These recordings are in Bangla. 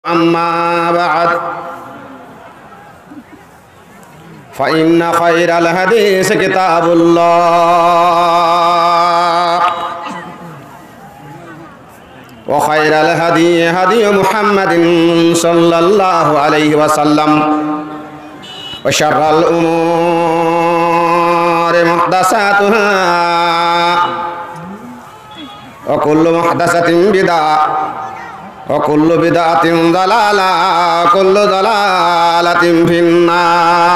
أما بعد فإن خير الحديث كتاب الله وخير الهدي هدي محمد صلى الله عليه وسلم وشر الأمور محدثاتها وكل محدثة بدعة وكل بدعة ضلالة وكل ضلالة في النار.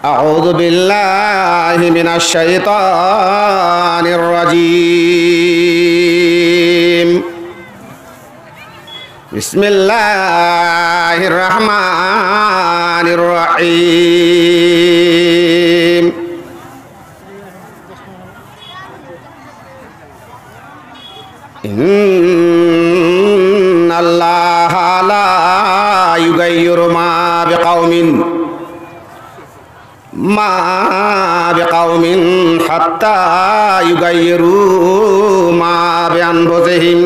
أعوذ بالله من الشيطان الرجيم. بسم الله الرحمن الرحيم. إن الله لا يغير ما بقوم حتى يغيروا ما بأنفسهم.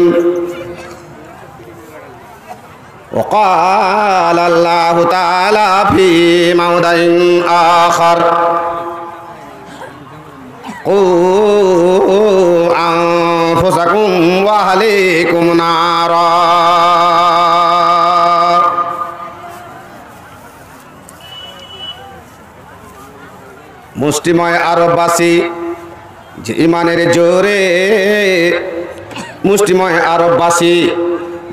وقال الله تعالى في موضع آخر: قوا أنفسكم وأهليكم نارا. মুষ্টিময় আরববাসী যে ইমানের জোরে, মুষ্টিময় আরববাসী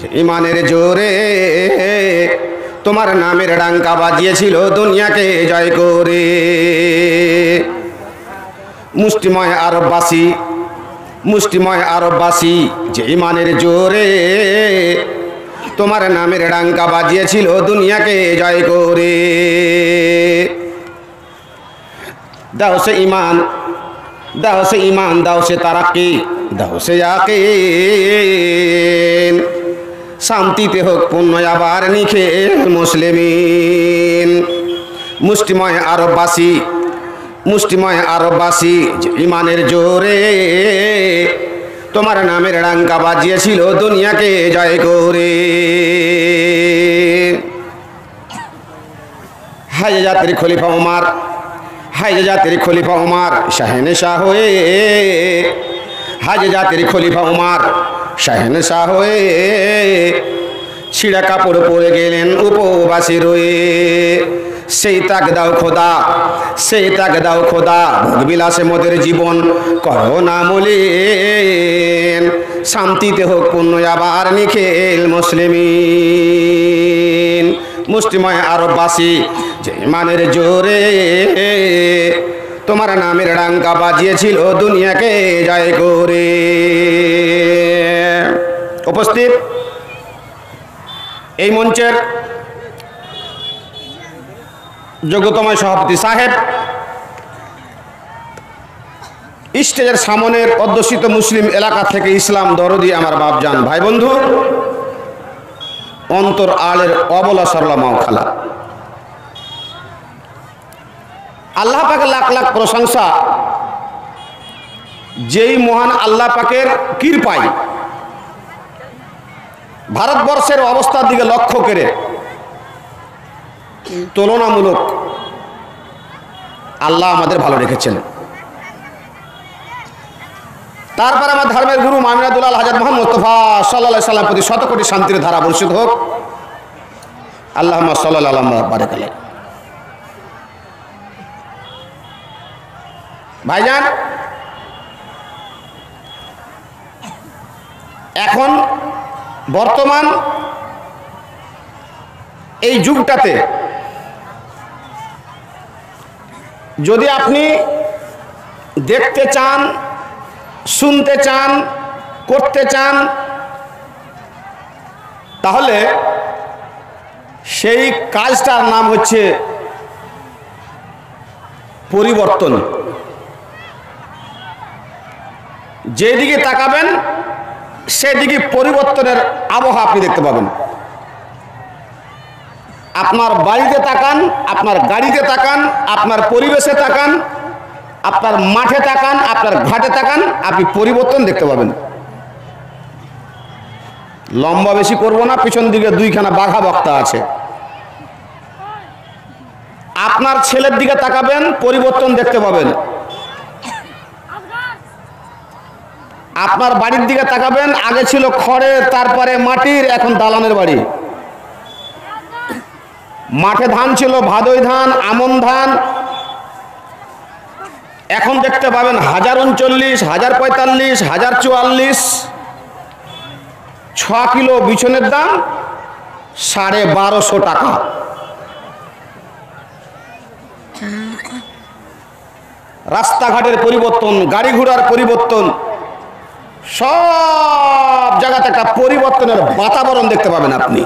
যে ইমানের জোরে তোমার নামের ডাঙ্কা বাজিয়েছিল দুনিয়াকে জয় করে। মুষ্টিময় আরববাসী, মুষ্টিময় আরববাসী যে ইমানের জোরে তোমার নামের ডাঙ্কা বাজিয়েছিল দুনিয়াকে জয় করে। দাও সে ইমান, দাও সে ইমান, দাও সে তারাক্কি, দাও সে ইয়াকিন। শান্তিতে হোক পূর্ণ আবার নিখিল মুসলিমিন। মুষ্টিময় আরববাসী, মুষ্টিময় আরববাসী যে ইমানের জোরে তোমার নামের ডাঙ্কা বাজিয়েছিল দুনিয়াকে জয় করে। হায় জাতির খলিফা ওমর, হায় জাতির খলিফা ওমর শাহেনশাহ হয়ে, হায় জাতির খলিফা ওমর শাহেনশাহ হয়ে ছিঁড়া কাপড় পরে গেলেন উপবাসী রয়ে। সেই তাক দাও খোদা, সেই তাক দাও খোদা, ভোগবিলাসে মোদের জীবন করো না মলিন। শান্তিতে হোক পূর্ণ আবার নিখিল মুসলিমিন। মুষ্টিময় আরববাসী যে ইমানের জোরে তোমার নামের ডাঙ্কা বাজিয়েছিল দুনিয়াকে জয় করে। উপস্থিত এই মঞ্চের যোগ্যতম সভাপতি সাহেব, স্টেজের সামনের অধ্যুষিত মুসলিম এলাকা থেকে ইসলাম দরদি আমার বাপজান ভাই বন্ধু, অন্তর আলের অবলা সরলা মাও খালা, আল্লাহ পাকের লাখ লাখ প্রশংসা যেই মহান আল্লাহ পাকের কৃপায় ভারতবর্ষের অবস্থার দিকে লক্ষ্য করে তুলনামূলক আল্লাহ আমাদের ভালো রেখেছেন। তারপর আমার ধর্মের গুরু মামিনাতুল আল হাজরত মুহাম্মদ মুস্তাফা সাল্লাল্লাহু আলাইহি সাল্লাম প্রতি শত কোটি শান্তির ধারা বর্ষিত হোক। আল্লাহুম্মা সাল্লাল্লাহু আলাইহি বারাক আলাইহি। ভাইজান, এখন বর্তমান এই যুগটাতে যদি আপনি দেখতে চান, শুনতে চান, করতে চান, তাহলে সেই কাজটার নাম হচ্ছে পরিবর্তন। যেদিকে তাকাবেন সেদিকে পরিবর্তনের আবহাওয়া আপনি দেখতে পাবেন। আপনার বাড়িতে তাকান, আপনার গাড়িতে তাকান, আপনার পরিবেশে তাকান, আপনার মাঠে তাকান, আপনার ঘাটে তাকান, আপনি পরিবর্তন দেখতে পাবেন। লম্বা বেশি করব না, পিছন দিকে দুইখানা বাঘা বক্তা আছে। আপনার ছেলের দিকে তাকাবেন, পরিবর্তন দেখতে পাবেন। আপনার বাড়ির দিকে তাকাবেন, আগে ছিল খড়ের, তারপরে মাটির, এখন দালানের বাড়ি। মাঠে ধান ছিল ভাদই ধান, আমন ধান, এখন দেখতে পাবেন 1039, 1045, 1044। 6 কিলো বিছনের দাম 1250 টাকা। রাস্তাঘাটের পরিবর্তন, গাড়ি ঘোড়ার পরিবর্তন, সব জায়গাতে একটা পরিবর্তনের বাতাবরণ দেখতে পাবেন আপনি।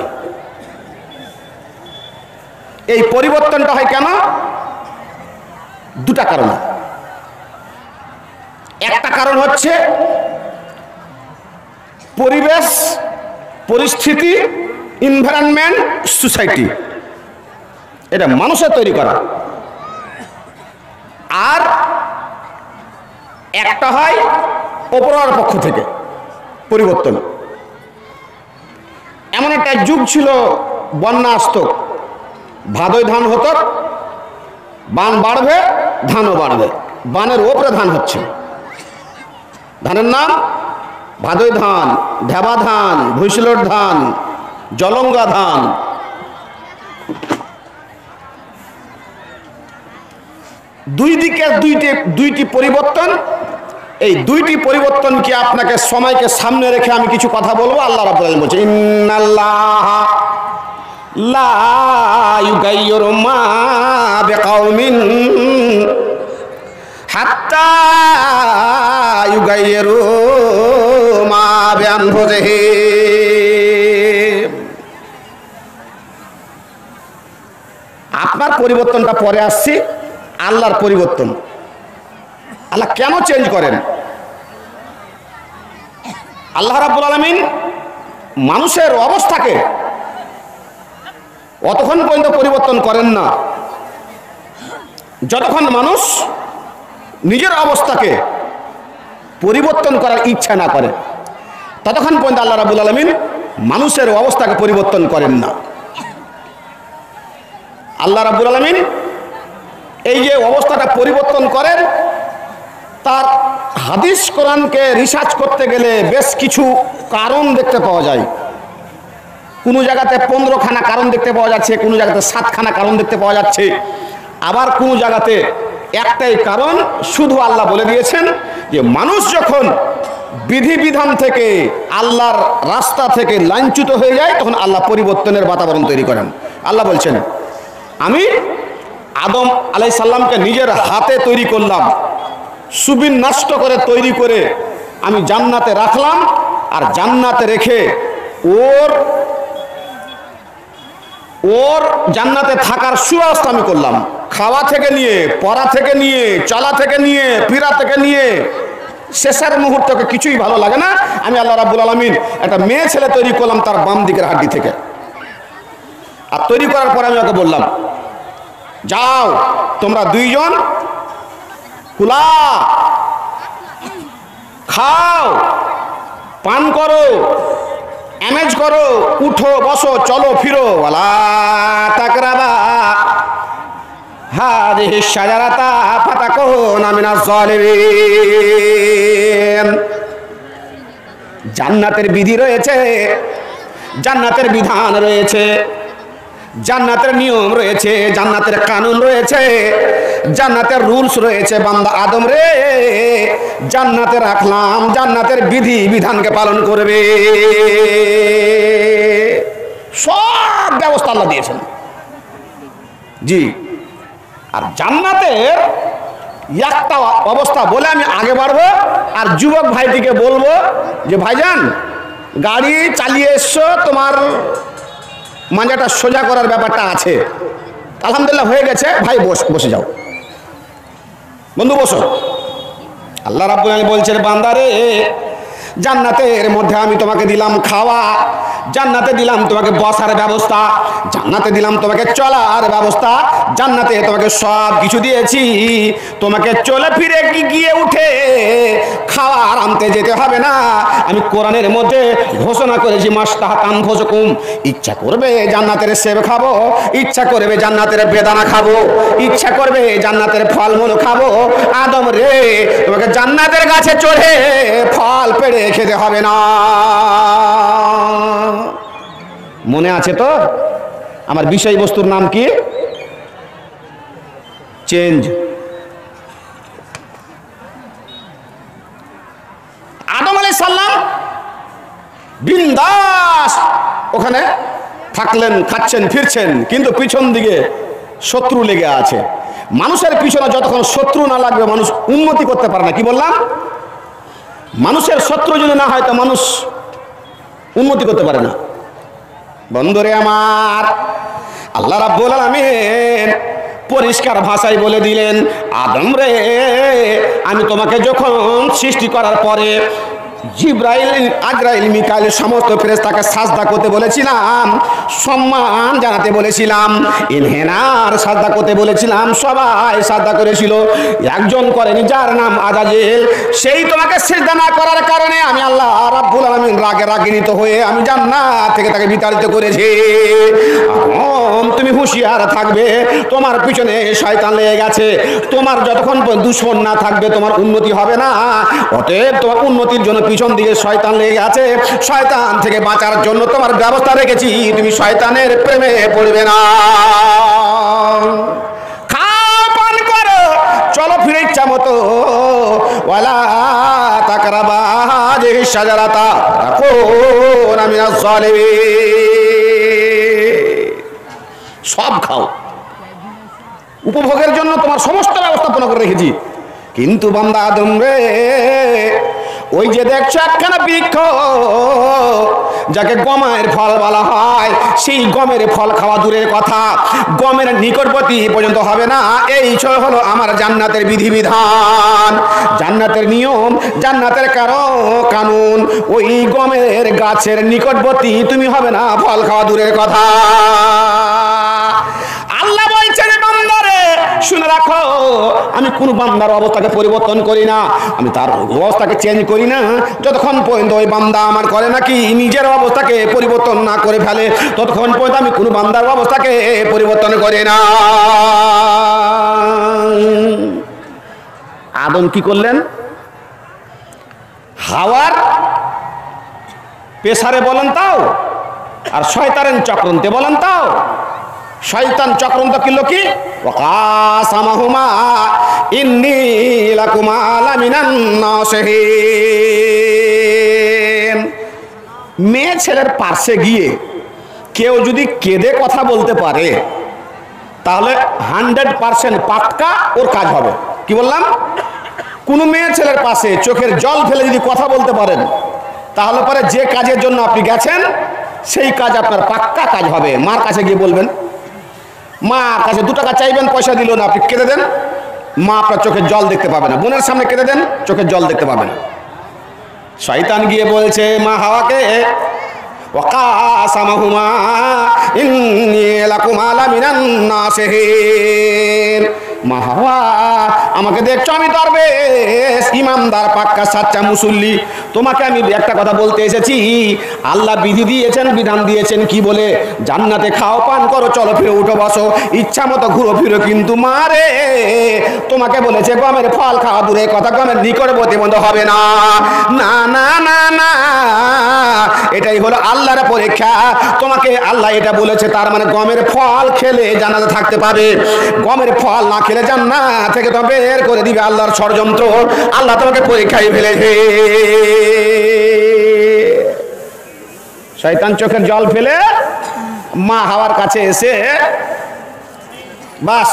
এই পরিবর্তনটা হয় কেন? দুটা কারণ। একটা কারণ হচ্ছে পরিবেশ, পরিস্থিতি, এনভায়রনমেন্ট, সোসাইটি, এটা মানুষের তৈরি করা। আর একটা হয় ওপরের পক্ষ থেকে পরিবর্তন। এমন একটা যুগ ছিল, বন্যা আসতো, ভাদই ধান হতো, বান বাড়বে, ধানও বাড়বে। বানের ওপরে ধান হচ্ছে, ধানের নাম ভাদই ধান, ঢেবা ধান, ভুইসলট ধান, জলঙ্গা ধান। দুই দিকে দুইটি পরিবর্তন। এই দুইটি পরিবর্তনকে আপনাকে সময়কে সামনে রেখে আমি কিছু কথা বলবো। আল্লাহ রাব্বুল আলামিন বলছে, ইন্নাল্লাহ লা ইউগাইয়িরু মা বিকাউমিন হাত্তা ইউগাইয়িরু মা বিআনফুসিহিম। আপনার পরিবর্তনটা পরে আসছে, আল্লাহর পরিবর্তন। আল্লাহ কেন চেঞ্জ করেন? আল্লাহ রাব্বুল আলামিন মানুষের অবস্থাকে অতক্ষণ পর্যন্ত পরিবর্তন করেন না যতক্ষণ মানুষ নিজের অবস্থাকে পরিবর্তন করার ইচ্ছা না করে, ততক্ষণ পর্যন্ত আল্লাহ রাব্বুল আলামিন মানুষের অবস্থাকে পরিবর্তন করেন না। আল্লাহ রাব্বুল আলামিন এই যে অবস্থাটা পরিবর্তন করেন, তার হাদিস কোরআনকে রিসার্চ করতে গেলে বেশ কিছু কারণ দেখতে পাওয়া যায়। কোনো জায়গাতে 15খানা কারণ দেখতে পাওয়া যাচ্ছে, কোনো জায়গাতে 7খানা কারণ দেখতে পাওয়া যাচ্ছে, আবার কোনো জায়গাতে একটাই কারণ। শুধু আল্লাহ বলে দিয়েছেন যে মানুষ যখন বিধিবিধান থেকে, আল্লাহর রাস্তা থেকে লাঞ্ছিত হয়ে যায়, তখন আল্লাহ পরিবর্তনের বাতাবরণ তৈরি করেন। আল্লাহ বলছেন, আমি আদম আলাইহিস সালামকে নিজের হাতে তৈরি করলাম, সুবিন্যস্ত করে তৈরি করে আমি জান্নাতে রাখলাম, আর জান্নাতে রেখে ওর জান্নাতে থাকার সুব্যবস্থা আমি করলাম। খাওয়া থেকে নিয়ে, পড়া থেকে নিয়ে, চলা থেকে নিয়ে, ফিরা থেকে নিয়ে, শেষের মুহূর্তকে কিছুই ভালো লাগে না। আমি আল্লাহ রাব্বুল আলামিন একটা মেয়ে ছেলে তৈরি করলাম তার বাম দিকের হাড্ডি থেকে। আর তৈরি করার পরে আমি ওকে বললাম, যাও তোমরা দুইজন কুলা, খাও, পান করো, এমেজ করো, উঠো, বসো, চলো, ফিরো, ওয়ালা তাকরাবা হাযিহি শাজারাতা ফাতাকুনা মিনাজ জালিমিন। জান্নাতের বিধি রয়েছে, জান্নাতের বিধান রয়েছে, জান্নাতের নিয়ম রয়েছে, জান্নাতের কানুন রয়েছে, জান্নাতের রুলস রয়েছে। বান্দা আদম রে, জান্নাতে রাখলাম, জান্নাতের বিধি বিধানকে পালন করবে। সব ব্যবস্থা আল্লাহ দিয়েছেন। জি, আর জান্নাতের একটা অবস্থা বলে আমি আগে বাড়বো। আর যুবক ভাইটিকে বলবো যে ভাইজান, গাড়ি চালিয়ে এসছো, তোমার মাজাটা সোজা করার ব্যাপারটা আছে, আলহামদুলিল্লাহ হয়ে গেছে, ভাই বসে যাও, বন্ধু বসো। আল্লাহ রাব্বুল আলামিন বলছেন, বান্দারে জান্নাতের মধ্যে আমি তোমাকে দিলাম খাওয়া, জান্নাতে দিলাম তোমাকে বসার ব্যবস্থা, জান্নাতে দিলাম তোমাকে চলার ব্যবস্থা, জান্নাতে তোমাকে সব কিছু দিয়েছি। তোমাকে চলে ফিরে গিয়ে উঠে খাওয়ার আনতে যেতে হবে না। আমি কোরআনের মধ্যে ঘোষণা করেছি মাস্তাহাত আনফুসুকুম, ইচ্ছা করবে জান্নাতের সেব খাবো, ইচ্ছা করবে জান্নাতের বেদানা খাবো, ইচ্ছা করবে জান্নাতের ফলমূল খাবো। আদম রে, তোমাকে জান্নাতের গাছে চড়ে ফল পেড়ে খেতে হবে না। মনে আছে তো? আমার বিষয়বস্তুর নাম কি? চেঞ্জ। আদম আলাইহিস সালাম বিন্দাস ওখানে থাকলেন, খাচ্ছেন ফিরছেন, কিন্তু পিছন দিকে শত্রু লেগে আছে। মানুষের পিছনে যতক্ষণ শত্রু না লাগবে মানুষ উন্নতি করতে পারে না। কি বললাম? মানুষের শত্রু যদি না হয় তো মানুষ উন্নতি করতে পারে না। বন্ধুরে আমার, আল্লাহ রাব্বুল আলামিন পরিষ্কার ভাষায় বলে দিলেন, আদম রে, আমি তোমাকে যখন সৃষ্টি করার পরে জিব্রাইল, আজরাইল, মিকাইল সমস্ত ফেরেশতাকে সাজদা করতে বলেছিলাম, সম্মান জানাতে বলেছিলাম, ইনহেনার সাজদা করতে বলেছিলাম, সবাই সাজদা করেছিল। একজন করেনি, যার নাম আজাজিল। সেই তোমাকে সিজদা না করার কারণে আমি আল্লাহ রাব্বুল আলামিন রাগান্বিত হয়ে আমি জান্নাত থেকে তাকে বিতাড়িত করেছি। এখন তুমি হুঁশিয়ার থাকবে, তোমার পিছনে শয়তান লেগে গেছে। তোমার যতক্ষণ দুশমন না থাকবে তোমার উন্নতি হবে না। অতএব তোমার উন্নতির জন্য পিছন দিকে শয়তান লেগে আছে, শয়তান থেকে বাঁচার জন্য তোমার ব্যবস্থা রেখেছি, তুমি শয়তানের প্রেমে পড়বে না। খাও, পান করো, চলো ফিরে ইচ্ছা মতো। ওয়ালা তাকরাবা হাযিহি শাজারাতা তাকুনা মিনাজ জালিমিন। সব খাও, উপভোগের জন্য তোমার সমস্ত ব্যবস্থাপনা করে রেখেছি। কিন্তু বান্দা আদম রে, ওই যে দেখছো একখানা বৃক্ষ যাকে গমের ফল বলা হয়, সেই গমের ফল খাওয়া দূরের কথা, গমের নিকটবর্তী পর্যন্ত হবে না। এই হলো আমার জান্নাতের বিধিবিধান, জান্নাতের নিয়ম, জান্নাতের কানুন। ওই গমের গাছের নিকটবর্তী তুমি হবে না, ফল খাওয়া দূরের কথা। আল্লাহ বলছেন, বান্দারে শুনে রাখো, আমি কোন বান্দার অবস্থাকে পরিবর্তন করি না, আমি তার অবস্থাকে চেঞ্জ করি না যতক্ষণ পর্যন্ত ওই বান্দা আমার করে নাকি নিজের অবস্থাকে পরিবর্তন না করে ফেলে, ততক্ষণ পর্যন্ত আমি কোন বান্দার অবস্থাকে পরিবর্তন করি না। আদম কি করলেন? হাওয়ার পেশারে বলেন তাও, আর শয়তানের চক্রান্তে বলেন তাও। শয়তান চক্রান্ত কিলো কি? ওয়াকাসামাহুমা ইন্নী লাকুমা লামিনান নাসিহিন। মেয়ে ছেলের পাশে গিয়ে কেউ যদি কেঁদে কথা বলতে পারে তাহলে 100% পাক্কা ওর কাজ হবে। কি বললাম? কোন মেয়ে ছেলের পাশে চোখের জল ফেলে যদি কথা বলতে পারেন তাহলে পরে যে কাজের জন্য আপনি গেছেন সেই কাজ আপনার পাক্কা কাজ হবে। মার কাছে গিয়ে বলবেন, মার কাছে 2 টাকা চাইবেন, পয়সা দিল না, আপনি কেঁদে দেন, মা আপনার চোখের জল দেখতে পাবে না। বোনের সামনে কেঁদে দেন, চোখের জল দেখতে পাবে না। শয়তান গিয়ে বলছে মা হাওয়াকে, ওয়াকাসামাহুমা ইন্নী লাকুমা লামিনান নাসিহিন। মা হাওয়া, আমাকে দেখছো আমি দরবেশ, ইমানদার, পাক্কা সাচ্চা মুসল্লি। তোমাকে আমি একটা কথা বলতে এসেছি। আল্লাহ বিধি দিয়েছেন, বিধান দিয়েছেন কি বলে? জান্নাতে খাও, পান করো, চলো ফিরে উঠো বসো, ইচ্ছা মতো ঘুরো ফিরো। কিন্তু মারে, তোমাকে বলেছে গমের ফল খাওয়া দূরে কথা, গমের নিকটবর্তী বন্ধ হবে না। না না না না, এটাই হলো আল্লাহর পরীক্ষা। তোমাকে আল্লাহ এটা বলেছে, তার মানে গমের ফল খেলে জান্নাতে থাকতে পাবে, গমের ফল না খেলে জান্নাত থেকে তো বের করে দিবে আল্লাহর ষড়যন্ত্র। আল্লাহ তোমাকে পরীক্ষায় ফেলেছে। শয়তান চোখের জল ফেলে মা হাওয়ার কাছে এসে বাস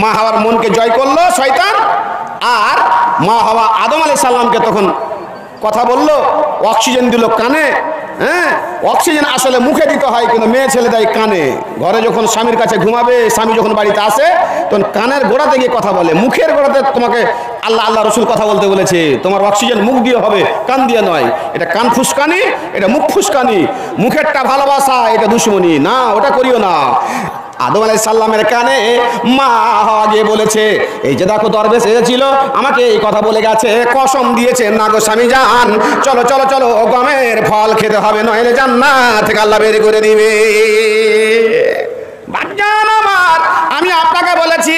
মা হাওয়ার মনকে জয় করলো শয়তান। আর মা হাওয়া আদম আলাইহিস সালামকে তখন কথা বললো, অক্সিজেন দিল কানে, হ্যাঁ, অক্সিজেন আসলে মুখে দিতে হয়, কিন্তু মেয়ে ছেলে দেয় কানে। ঘরে যখন স্বামীর কাছে ঘুমাবে, স্বামী যখন বাড়িতে আসে, তখন কানের গোড়াতে গিয়ে কথা বলে। মুখের গোড়াতে তোমাকে আল্লাহ রসুল কথা বলতে বলেছে। তোমার অক্সিজেন মুখ দিয়ে হবে, কান দিয়ে নয়। এটা কান ফুসকানি, এটা মুখ ফুসকানি। মুখেরটা ভালোবাসা, এটা দুশ্মনী না, ওটা করিও না। আদম আলাইহিস সালামের কানে মা হাওয়া গিয়ে বলেছে, এই যে দেখো দরবেশ এসেছিল, আমাকে এই কথা বলে গেছে, কসম দিয়েছে, না গো স্বামী জান, চলো চলো চলো, গমের ফল খেতে হবে, নইলে জান্নাত থেকে আল্লাহ বের করে দিবে। বাজান আমার, আমি আপনাকে বলেছি,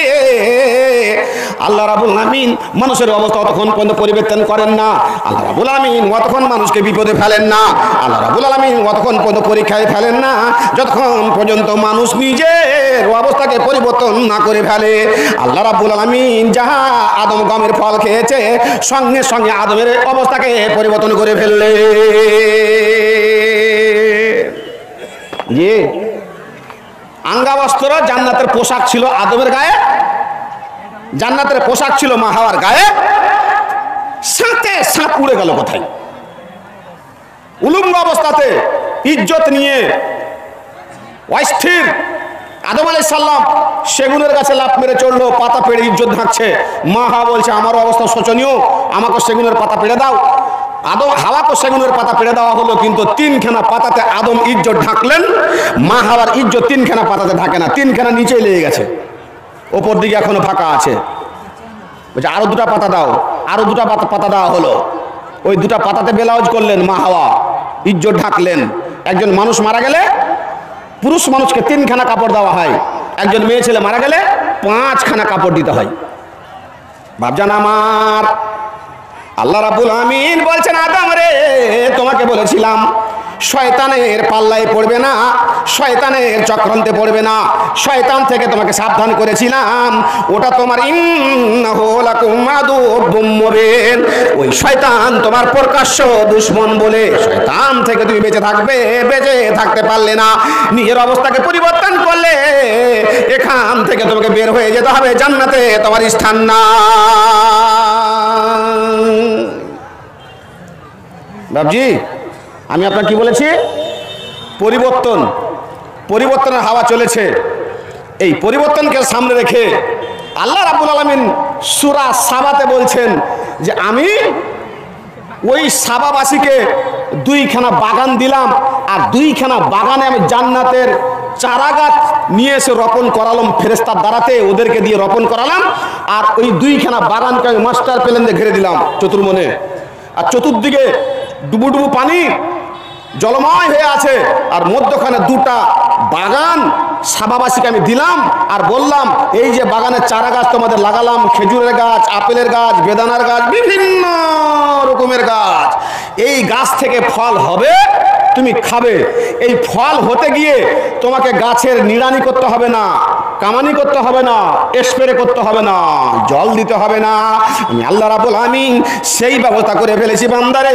আল্লাহ রাব্বুল আলামিন মানুষের অবস্থা ততক্ষণ পর্যন্ত পরিবর্তন করেন না। আল্লাহ রাব্বুল আলামিন অতক্ষণ মানুষকে বিপদে ফেলেন না। আল্লাহ রাব্বুল আলামিন অতক্ষণ পর্যন্ত পরীক্ষায় ফেলেন না, যতক্ষণ পর্যন্ত মানুষ নিজের অবস্থাকে পরিবর্তন না করে ফেলে। আল্লাহ রাব্বুল আলামিন যাহা আদম গমের ফল খেয়েছে, সঙ্গে সঙ্গে আদমের অবস্থাকে পরিবর্তন করে ফেললে। জি, আঙ্গাবস্ত্র জান্নাতের পোশাক ছিল আদমের গায়ে, জান্নাতের পোশাক ছিল মা হাওয়ার গায়ে। সাথে সাথ উড়ে গেল কোথায়? উলুঙ্গ অবস্থাতে ইজ্জত নিয়ে অস্থির আদম আলাইহিস সালাম সেগুনের গাছে লাফ মেরে চড়লো, পাতা পেড়ে ইজ্জত ঢাকছে। মা হাওয়া বলছে, আমারও অবস্থা শোচনীয়, আমাকে সেগুনের পাতা পেড়ে দাও। আদম হাওয়াকে সেগুনের পাতা পেড়ে দেওয়া হলো, কিন্তু তিনখানা পাতাতে আদম ইজ্জত ঢাকলেন। মা হাওয়ার ইজ্জত তিনখানা পাতাতে ঢাকে না, তিনখানা নিচেই লেগে গেছে, ওপর দিকে এখনো ফাঁকা আছে। বলছে আরো দুটা পাতা দাও, আরো দুটা পাতা দেওয়া হলো। ওই দুটা পাতাতে ব্লাউজ করলেন মা হাওয়া, ইজ্জত ঢাকলেন। একজন মানুষ মারা গেলে পুরুষ মানুষকে তিনখানা কাপড় দেওয়া হয়, একজন মেয়ে ছেলে মারা গেলে 5খানা কাপড় দিতে হয়। বাপজান আমার, আল্লাহ রাব্বুল আমিন বলছেন, আদম রে, তোমাকে বলেছিলাম শয়তানের পাল্লায় পড়বে না, শয়তানের চক্রান্তে পড়বে না, শয়তান থেকে তোমাকে সাবধান করেছিলাম। ওটা তোমার ইন্নাহু লাকুম আদুউম মুবিন, ওই শয়তান তোমার প্রকাশ্য দুশমন বলে শয়তান থেকে তুমি বেঁচে থাকবে, বেঁচে থাকতে পারলে না। নিজের অবস্থাকে পরিবর্তন করলে এখান থেকে তোমাকে বের হয়ে যেতে হবে, জান্নাতে তোমার স্থান না। বাবজি, আমি আপনাকে কি বলেছি? পরিবর্তন, পরিবর্তনের হাওয়া চলেছে। এই পরিবর্তনকে সামনে রেখে আল্লাহ রাব্বুল আলামিন সূরা সাবাতে বলছেন যে আমি ওই সাবাবাসীকে 2খানা বাগান দিলাম, আর 2খানা বাগানে আমি জান্নাতের চারা গাছ নিয়ে এসে রোপণ করালাম, ফেরেশতার দ্বারাতে ওদেরকে দিয়ে রোপণ করালাম। আর ওই 2খানা বাগানকে আমি মাস্টার প্ল্যান দিয়ে ঘিরে দিলাম চতুর্মনে। আর চতুর্দিকে ডুবুডুবু পানি জলময় হয়ে আছে, আর মধ্যখানে 2টা বাগান সাবাবাসীকে আমি দিলাম। আর বললাম, এই যে বাগানের চারা গাছ তোমাদের লাগালাম, খেজুরের গাছ, আপেলের গাছ, বেদানার গাছ, বিভিন্ন রকমের গাছ, এই গাছ থেকে ফল হবে, তুমি খাবে। এই ফল হতে গিয়ে তোমাকে গাছের নিড়ানি করতে হবে না, কামানি করতে হবে না, স্প্রে করতে হবে না, জল দিতে হবে না। আমি আল্লাহ রাব্বুল আমিন সেই ব্যবস্থা করে ফেলেছি বান্দারে।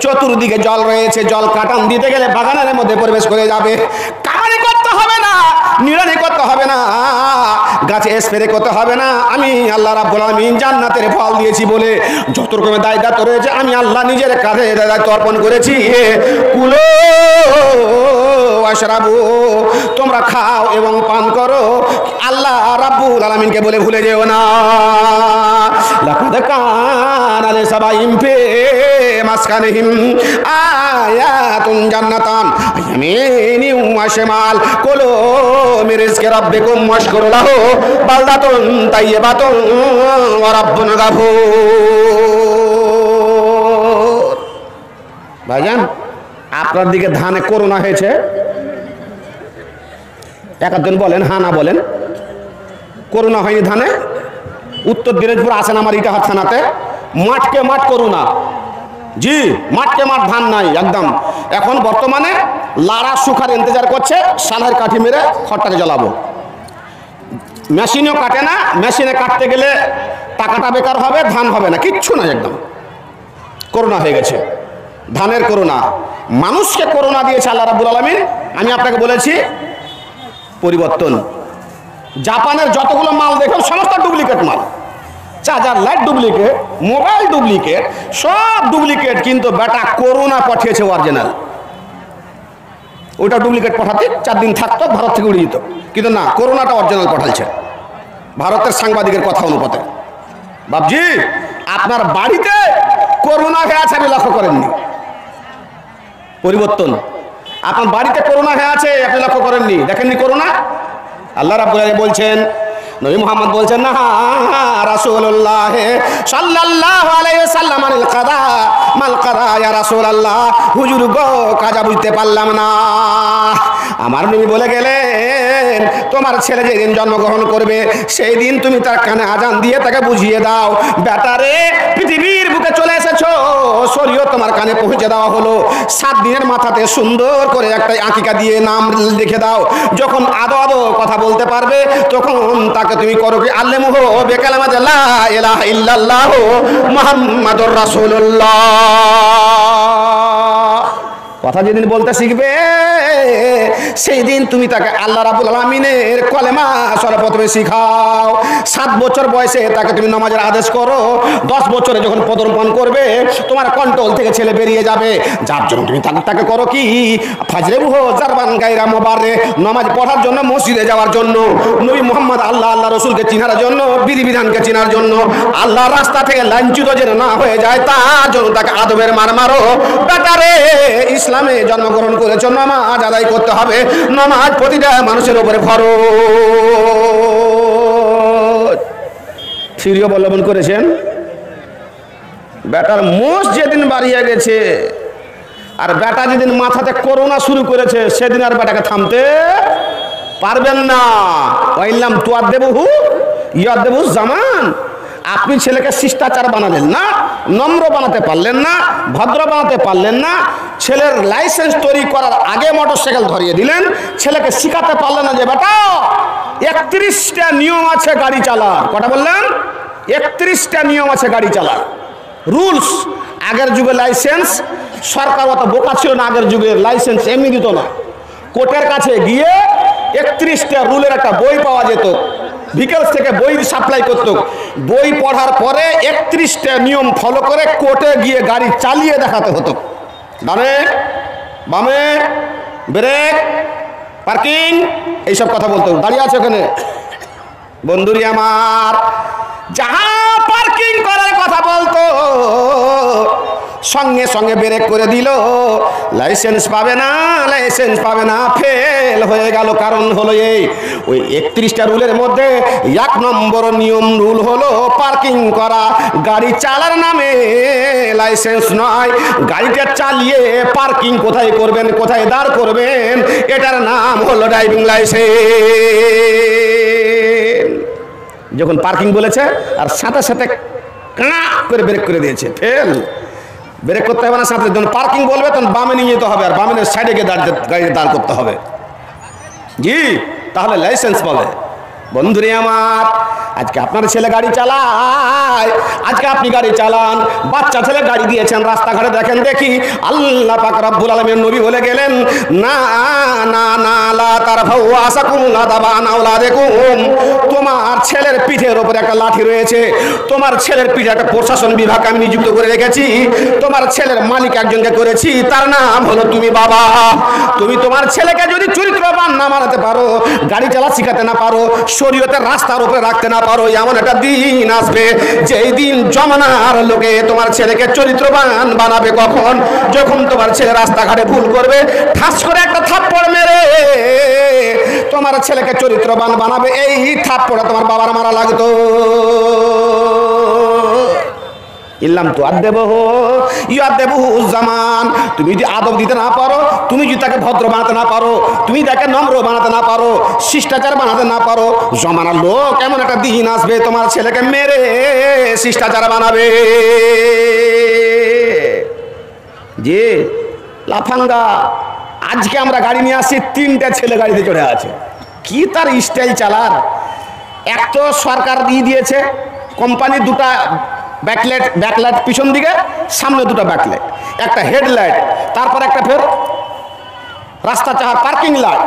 চতুর্দিকে জল রয়েছে, জল কাটান দিতে গেলে বাগানের মধ্যে প্রবেশ করে যাবে। কামানি করতে হবে না, নিড়ানি করতে হবে না, গাছে স্প্রে করতে হবে না। আমি আল্লাহ রাব্বুল আমিন জান্নাতের ফল দিয়েছি বলে যত রকমের দায়িত্ব রয়েছে আমি আল্লাহ নিজের কাছে দায়িত্ব অর্পণ করেছি। কুলো ওয়াশরাবু, তোমরা খাও এবং পান করো, আল্লাহ রাব্বুল আলামিনকে বলে ভুলে যেও না। লাকাদ কানা লিসাবাইন ফি মাসকানিহিম আয়াতুন জান্নাতান ইয়ামিনি ওয়া শিমাল কুলু মিন রিজকি রাব্বিকুম ওয়াশকুরু লাহু বালদাতুন তাইয়্যিবাতুন ওয়া রাব্বুন গাফুর। ভাইজান, আপনার দিকে ধানে করোনা হয়েছে? একজন বলেন, হ্যাঁ না বলেন। করোনা হয়নি ধানে? উত্তর দিনাজপুর আছেন আমার ইটাহার থানাতে, মাঠকে মাঠ করোনা। জি, মাঠকে মাঠ ধান নাই একদম। এখন বর্তমানে লাড়া শুকার ইন্তজার করছে, সালের কাঠি মেরে খড়টাকে জ্বালাবো। মেশিনও কাটে না, মেশিনে কাটতে গেলে টাকাটা বেকার হবে, ধান হবে না, কিচ্ছু নাই, একদম করোনা হয়ে গেছে। ধানের করোনা, মানুষকে করোনা দিয়েছে আল্লাহ রাব্বুল আলামিন। আমি আপনাকে বলেছি পরিবর্তন। জাপানের যতগুলো মাল দেখুন সমস্ত ডুপ্লিকেট মাল, charger light duplicate, mobile duplicate, সব ডুপ্লিকেট, কিন্তু বেটা করোনা পাঠিয়েছে অরিজিনাল। ওটা ডুপ্লিকেট পাঠাতে 4 দিন থাকতো, ভারত থেকে উড়ে যেত। কিন্তু না, করোনাটা অরিজিনাল পাঠাচ্ছে ভারতের সাংবাদিকের কথা অনুপাতে। বাবজি, আপনার বাড়িতে করোনা হয়ে আছে, আপনি লক্ষ্য করেননি। পরিবর্তন, আপনার বাড়িতে করোনা হয়ে আছে, আপনি লক্ষ্য করেননি, দেখেননি করোনা। আল্লাহ রাব্বুল আলামিন বলছেন, নবী মুহাম্মদ বলছেন, না রাসূলুল্লাহ সাল্লাল্লাহু আলাইহি ওয়াসাল্লাম আনিল কাদা মাল কাদা ইয়া রাসূলুল্লাহ, হুজুর গো কাজা বুঝতে পারলাম না। আমার নবী বলে গেলেন, তোমার ছেলে যেদিন জন্মগ্রহণ করবে সেই দিন তুমি তার কানে আজান দিয়ে তাকে বুঝিয়ে দাও, বেটারে পৃথিবীর বুকে চলে এসেছো, শরীয়ত তোমার কানে পৌঁছে দেওয়া হলো। 7 দিনের মাথাতে সুন্দর করে একটা আকিকা দিয়ে নাম লিখে দাও। যখন আদো আদো কথা বলতে পারবে তখন তাকে তুমি করো কি আল্লামুহু বিকালামাতি লা ইলাহা ইল্লাল্লাহু মুহাম্মাদুর রাসূলুল্লাহ। কথা যেদিন বলতে শিখবে সেই দিন তুমি তাকে আল্লাহ রাব্বুল আলামিনের কলেমা সর্বপ্রথমে শিখাও। 7 বছর বয়সে তাকে তুমি নামাজের আদেশ করো। 10 বছরে যখন পদার্পণ করবে তোমার কন্ট্রোল থেকে ছেলে বেরিয়ে যাবে, যার জন্য তুমি তাকে করো কি ফাজরেবুহু জারবান গায়রা মুবাররে, নামাজ পড়ার জন্য মসজিদে যাওয়ার জন্য, নবী মুহাম্মদ আল্লাহ রসুলকে চিনার জন্য, বিধিবিধানকে চিনার জন্য, আল্লাহর রাস্তা থেকে লাঞ্ছিত যেন না হয়ে যায় তার জন্য তাকে আদবের মার মারো। বেটারে ইসলামে জন্মগ্রহণ করেছ, নামাজ আদায় করতে হবে, নামাজ প্রতিটা মানুষের উপরে ফরজ। থিওরি অবলম্বন করেছেন। বেটার মোষ যেদিন বাড়িয়ে গেছে আর বেটা যেদিন মাথাতে করোনা শুরু করেছে সেদিন আর বেটাকে থামতে পারবেন না। ওয়াইল্লাম তুআদ্দিবুহু ইউআদ্দিবুহু জামান। আপনি ছেলেকে শিষ্টাচার বানালেন না, নম্র বানাতে পারলেন না, ভদ্র বানাতে পারলেন না, ছেলের লাইসেন্স তৈরি করার আগে মোটরসাইকেল ধরিয়ে দিলেন, ছেলেকে শিখাতে পারলেন না যে বেটা 31টা নিয়ম আছে গাড়ি চালার। কটা বললেন? 31টা নিয়ম আছে গাড়ি চালার, রুলস। আগের যুগে লাইসেন্স সরকার অত বোকা ছিল না, আগের যুগে লাইসেন্স এমনি দিত না। কোর্টের কাছে গিয়ে 31টা রুলের একটা বই পাওয়া যেত, বিকেল থেকে বই সাপ্লাই করত। বই পড়ার পরে 31টা নিয়ম ফলো করে কোর্টে গিয়ে গাড়ি চালিয়ে দেখাতে হতো। ডানে বামে ব্রেক পার্কিং এইসব কথা বলতো। দাঁড়িয়ে আছে ওখানে বন্ধুরি আমার, যাহা পার্কিং করার কথা বলতো সঙ্গে সঙ্গে ব্রেক করে দিল, লাইসেন্স পাবে না, লাইসেন্স পাবে না, ফেল হয়ে গেল। কারণ হলো এই ওই 31টা রুলের মধ্যে 1 নম্বর নিয়ম রুল হলো পার্কিং করা। গাড়ি চালার নামে লাইসেন্স নয়, গাড়িটা চালিয়ে পার্কিং কোথায় করবেন, কোথায় দাঁড় করবেন, এটার নাম হলো ড্রাইভিং লাইসেন্স। যখন পার্কিং বলেছে আর সাথে সাথে কাঁ করে ব্রেক করে দিয়েছে, ফেল। ব্রেক করতে হবে না, সাথে যখন পার্কিং বলবে তখন বামে নিয়ে যেতে হবে আর বামের সাইডে গিয়ে গাড়ি দাঁড় করতে হবে। জি, তাহলে লাইসেন্স পাবে। বন্ধুরে আমার, আজকে আপনার ছেলে গাড়ি চালায়, আজকে আপনি গাড়ি চালান, বাচ্চা ছেলে গাড়ি দিয়েছেন, রাস্তাঘাটে দেখেন দেখি আল্লাহ পাক রব্বুল আলামিন নবী বলে গেলেন, না না না লা তারফাউ আসাকুম লা দাবান আওলাদাকুম। তোমার ছেলের পিঠের উপরে একটা লাঠি রয়েছে, তোমার ছেলের পিঠে একটা প্রশাসন বিভাগ আমি নিযুক্ত করে রেখেছি, তোমার ছেলের মালিক একজনকে করেছি, তার নাম হলো তুমি বাবা। তুমি তোমার ছেলেকে যদি চরিত্রবান না বানাতে পারো, গাড়ি চালা শিখাতে না পারো, শরীয়তের রাস্তার উপরে রাখতে না পারো, এমন একটা দিন আসবে যেই দিন জমানার লোকে তোমার ছেলেকে চরিত্রবান বানাবে। কখন? যখন তোমার ছেলে রাস্তাঘাটে ভুল করবে, ঠাস করে একটা থাপ্পড় মেরে তোমার ছেলেকে চরিত্রবান বানাবে। এই থাপ্পড়ে তোমার বাবার মারা লাগতো। ইল্লাম তুআদ্দিবুহু ইউআদ্দিবুহু জামান। তুমি যদি আদব দিতে না পারো, তুমি যদি তাকে ভদ্র বানাতে না পারো, তুমি তাকে নম্র বানাতে না পারো, শিষ্টাচার বানাতে না পারো, জমানার লোক এমন একটা দিন আসবে তোমার ছেলেকে মেরে শিষ্টাচার বানাবে। জি লাফাঙ্গা, আজকে আমরা গাড়ি নিয়ে আসছি, 3টা ছেলে গাড়িতে চড়ে আছে। কি তার স্টাইল চালার! এক তো সরকার দিয়ে দিয়েছে কোম্পানি 2টা ব্যাকলাইট পিছন দিকে, সামনে 2টা ব্যাকলাইট, একটা হেডলাইট, তারপর একটা ফের রাস্তা চাহা পার্কিং লাইট,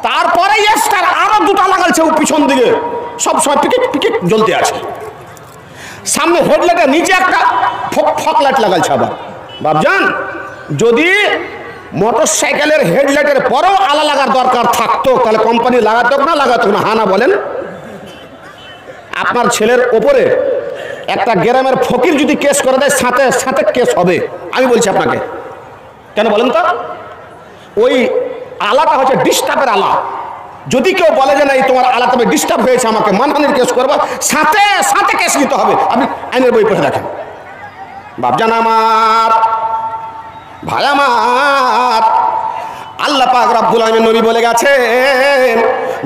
তারপরে এক্সট্রা আরো 2টা লাগালছে পিছন দিকে, সব সময় পিকেট পিকেট জ্বলতে আছে। সামনে হেডলাইটের নিচে একটা ফক লাইট লাগালছে। আবার ভাবজান, যদি মোটর সাইকেলের হেডলাইটের পরেও আলা লাগার দরকার থাকতো, তাহলে কোম্পানি লাগাতো না লাগাতো না? হ্যাঁ না বলেন? আপনার ছেলের ওপরে একটা গ্রামের ফকির যদি কেস করে দেয়, সাথে সাথে কেস হবে। আমি বলছি আপনাকে, কেন বলেন তো? ওই আলাটা হচ্ছে ডিস্টার্বের আলা। যদি কেউ বলে যে না এই তোমার আলা তবে ডিস্টার্ব হয়েছে, আমাকে মানহানির কেস করবো, সাথে সাথে কেস নিতে হবে। আপনি আইনের বই পড়ে দেখেন। বাপজান আমার, ভাই আমার, আল্লাহ পাক রব্বুল আলামিন নবী বলে গেছেন,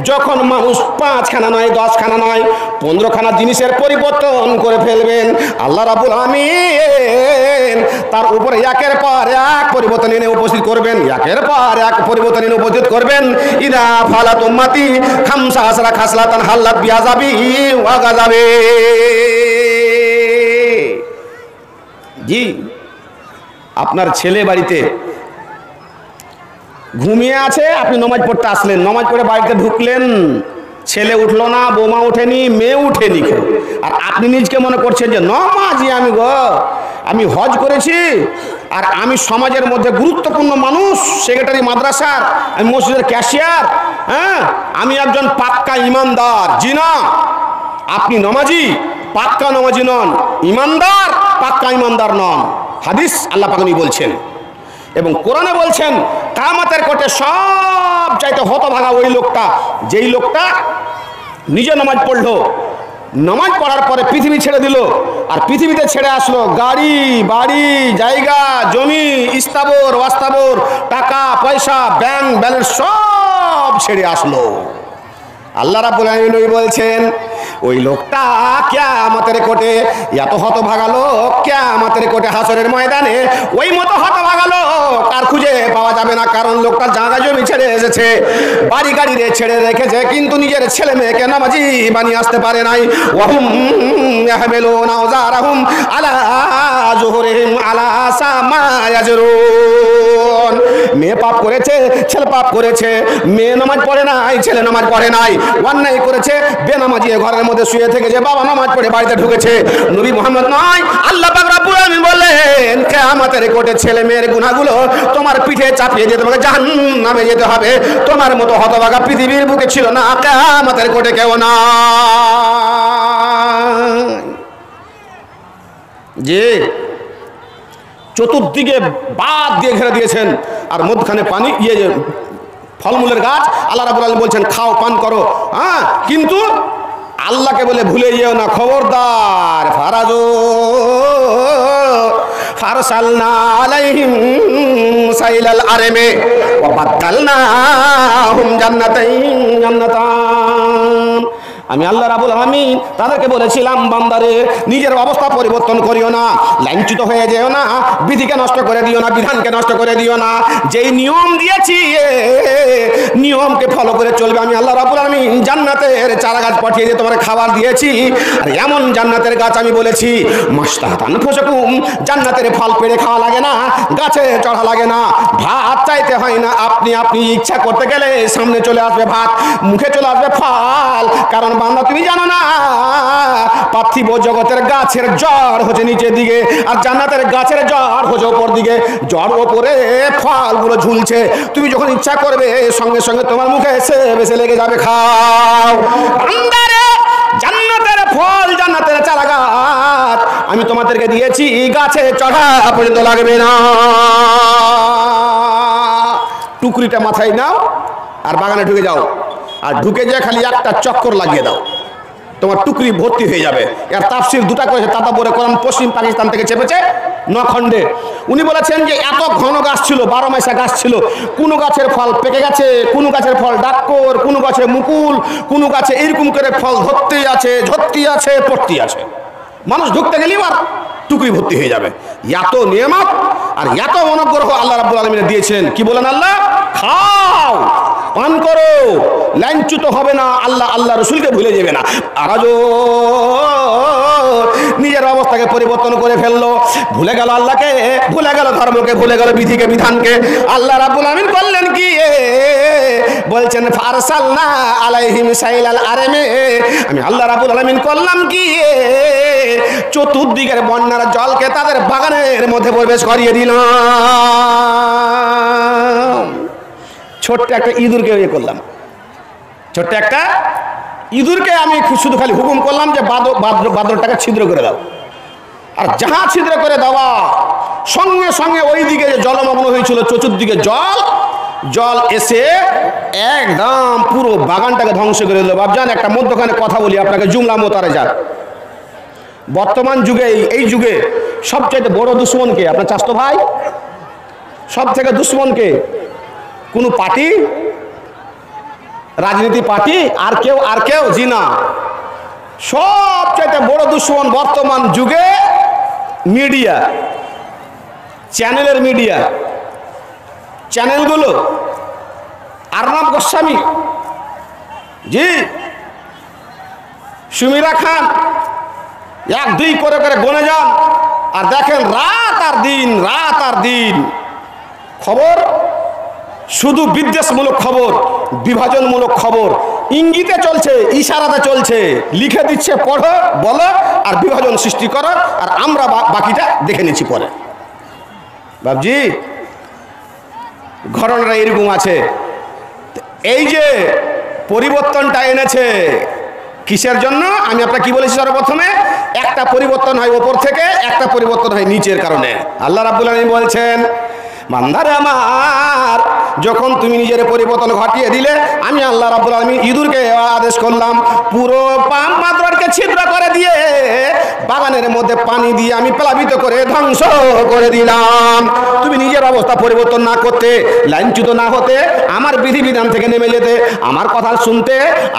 যখন মানুষ 5খানা নয় 10খানা নয় 15খানা জিনিসের পরিবর্তন করে ফেলবেন, আল্লাহ রাব্বুল আলামিন তার উপরে একের পর এক পরিবর্তন এনে উপস্থিত করবেন, একের পর এক পরিবর্তন এনে উপস্থিত করবেন। ইদা ফালাত উম্মতি খামসা আসরা খাসলাতান হাল্লাত বিআযাবি ওয়া গাযাবি। জি, আপনার ছেলে বাড়িতে ঘুমিয়ে আছে, আপনি নামাজ পড়তে আসলেন, নামাজ পড়ে বাড়িতে ঢুকলেন, ছেলে উঠলো না, বৌমা ওঠেনি, মেয়ে উঠেনি, আর আপনি নিজকে মনে করছেন যে নামাজি আমি গো, আমি হজ করেছি, আর আমি সমাজের মধ্যে গুরুত্বপূর্ণ মানুষ, সেক্রেটারি মাদ্রাসার, আমি মসজিদের ক্যাশিয়ার, হ্যাঁ, আমি একজন পাক্কা ইমানদার। জি না, আপনি নামাজি পাক্কা নামাজি নন, ইমানদার পাক্কা ইমানদার নন। হাদিস আল্লাহ পাক বলছেন এবং কোরআনে বলছেন, কিয়ামতের কোটে সব চাইতে হতভাগা ওই লোকটা, যেই লোকটা নিজে নামাজ পড়লো, নামাজ পড়ার পরে পৃথিবী ছেড়ে দিল, আর পৃথিবীতে ছেড়ে আসলো গাড়ি বাড়ি জায়গা জমি স্থাবর অস্থাবর টাকা পয়সা ব্যাংক ব্যালেন্স সব ছেড়ে আসলো। আল্লাহ রাব্বুল আলামিন বলছেন, ওই লোকটা কিয়ামতের কোটে এত হতভাগা লোক, কিয়ামতের কোটে হাসরের ময়দানে ওই মতো হতভাগা লোক আর খুঁজে পাওয়া যাবে না। কারণ লোকটা জায়গা জমি ছেড়ে এসেছে, বাড়ি গাড়ি ছেড়ে রেখেছে, কিন্তু নিজের ছেলে মেয়েকে নামাজি বানিয়ে আসতে পারে নাই। ওয়াহুম ইয়াহমিলুনা আওজারহুম আলা যুহুরিহিম আলা সামা ইয়াজরুন। মেয়ে পাপ করেছে, ছেলে পাপ করেছে, মেয়ে নামাজ পড়ে নাই, ছেলে নামাজ পড়ে নাই, অন্যায় করেছে, বেনামাজি ঘরের মধ্যে শুয়ে থেকেছে, বাবা নামাজ পড়ে বাড়িতে ঢুকেছে। নবী মুহাম্মদ নয়, আল্লাহ পাক রব্বুল আলামিন বলেন, কিয়ামতের কোটে ছেলে মেয়ের গুনাহগুলো তোমার পিঠে চাপিয়ে দিয়ে তোমাকে জাহান্নামে যেতে হবে। তোমার মতো হতভাগা পৃথিবীর বুকে ছিল না, কিয়ামতের কোটে কেউ না। যে চতুর্দিকে বাদ দিয়ে ঘেরে দিয়েছেন, আর মধ্যখানে পানি ফলমূলের গাছ, আল্লাহ রাব্বুল আলামিন বলছেন খাও পান করো, হ্যাঁ, কিন্তু আল্লাহকে বলে ভুলে যেও না, খবরদার। ফারসালনা আলাইহিম সাইলাল আরমে ওয়া বাদদালনাহুম জান্নাতান। আমি আল্লাহ রাব্বুল আলামিন তাদেরকে বলেছিলাম, বান্দারে নিজের অবস্থা পরিবর্তন করিও না, লাঞ্ছিত হয়ে যেও না, বিধিকে নষ্ট করে দিও না, বিধানকে নষ্ট করে দিও না। যেই নিয়ম দিয়েছি নিয়মকে ফলো করে চলবে। আমি আল্লাহ রাব্বুল আলামিন জান্নাতের চারা গাছ পাঠিয়ে দিয়ে তোমার খাবার দিয়েছি, আর এমন জান্নাতের গাছ আমি বলেছি মাশতাহাত আনফুসুকুম, জান্নাতের ফল পেড়ে খাওয়া লাগে না, গাছে চড়া লাগে না, ভাত চাইতে হয় না, আপনি আপনি ইচ্ছা করতে গেলে সামনে চলে আসবে ভাত, মুখে চলে আসবে ফল। কারণ বান্দা তুমি জানো না, পার্থিব জগতের গাছের জড় হচ্ছে নিচের দিকে, আর জান্নাতের গাছের জড় হচ্ছে ওপর দিকে, জড় ওপরে ফলগুলো ঝুলছে, তুমি যখন ইচ্ছা করবে সঙ্গে সঙ্গে তোমার মুখে এসে বেসে লেগে যাবে, খাও। বান্দারে জান্নাতের ফল, জান্নাতের চারা গাছ আমি তোমাদেরকে দিয়েছি, গাছে চড়া পর্যন্ত লাগবে না। টুকরিটা মাথায় নাও আর বাগানে ঢুকে যাও, আর ঢুকে যায় খালি একটা চক্কর লাগিয়ে দাও, তোমার টুকরি ভর্তি হয়ে যাবে। এর তাফসীর দুটা করেছে তাদাব্বুরে কোরআন, পশ্চিম পাকিস্তান থেকে চেপেছে 9 খণ্ডে। উনি বলেছেন যে এত ঘন গাছ ছিল, 12 মাসা গাছ ছিল, কোন গাছের ফল পেকে গেছে, কোন গাছের ফল ডাক্কর, কোন গাছে মুকুল, কোন গাছে এরকম করে ফল ধরতেই আছে, ঝরতি আছে, পড়তি আছে। মানুষ ঢুকতে গেলেই আর টুকরি ভর্তি হয়ে যাবে। এত নিয়ামত আর এত অনুগ্রহ আল্লাহ রাব্বুল আলামিন দিয়েছেন। কি বলেন আল্লাহ? খাও পান করো, লাঞ্ছিত হবে না, আল্লাহ রসুলকে ভুলে যাবে না। আর নিজের অবস্থাকে পরিবর্তন করে ফেললো, ভুলে গেল আল্লাহকে, ভুলে গেল ধর্মকে, ভুলে গেল বিধিকে বিধানকে। আল্লাহ রাব্বুল আলামিন বললেন কি, বলছেন ফারসালনা আলাইহিম সাইলাল আরমে, আমি আল্লাহ রাব্বুল আলামিন করলাম কি, চতুর্দিকের বন্যার জলকে তাদের বাগানের মধ্যে প্রবেশ করিয়ে দিলাম। ছোট্ট একটা ইঁদুরকে ইয়ে করলাম, ছোট্ট একটা ইঁদুরকে আমি শুধু খালি হুকুম করলাম যে বাদরটাকে ছিদ্র করে দাও। আর যাহা ছিদ্র করে দেওয়া সঙ্গে সঙ্গে ওই দিকে যে জলমগ্ন হয়েছিল, চতুর্দিকে জল জল এসে একদম পুরো বাগানটাকে ধ্বংস করে দিল। বাবজান একটা মধ্যখানে কথা বলি আপনাকে, জুমলা মোতারে যান। বর্তমান যুগে এই যুগে সবচেয়ে বড় দুশ্মনকে আপনার চাস্তো ভাই, সব থেকে দুশ্মনকে কোন পার্টি, রাজনীতি পার্টি, আর কেউ জি না, সবচেয়ে বড় দুশ্মন বর্তমান যুগে মিডিয়া, চ্যানেলের মিডিয়া, চ্যানেলগুলো। আরনাব গোস্বামী জি, সুমিরা খান, 1 2 করে গনে যান আর দেখেন রাত আর দিন খবর, শুধু বিদ্বেষমূলক খবর, বিভাজনমূলক খবর, ইঙ্গিতে চলছে, ইশারাতে চলছে, লিখে দিচ্ছে পড়ো বলো আর বিভাজন সৃষ্টি করো, আর আমরা বাকিটা দেখে নিচ্ছি পরে। বাবজি ঘটনাটা এরকম আছে। এই যে পরিবর্তনটা এনেছে কিসের জন্য, আমি আপনাকে কি বলেছি সর্বপ্রথমে, একটা পরিবর্তন হয় ওপর থেকে, একটা পরিবর্তন হয় নিচের কারণে। আল্লাহ রাব্বুল আলামিন বলছেন, বান্দারে আমার, যখন তুমি নিজের পরিবর্তন ঘটিয়ে দিলে, আমি আল্লাহ রাব্বুল আলামিন ইঁদুরকে আদেশ করলাম পুরো বাদরকে ছিদ্র করে দিয়ে বাগানের মধ্যে পানি দিয়ে আমি প্লাবিত করে ধ্বংস করে দিলাম। তুমি নিজের অবস্থা পরিবর্তন না করতে, লাইনচ্যুত না হতে, আমার বিধিবিধান থেকে নেমে যেতে, আমার কথা শুনতে,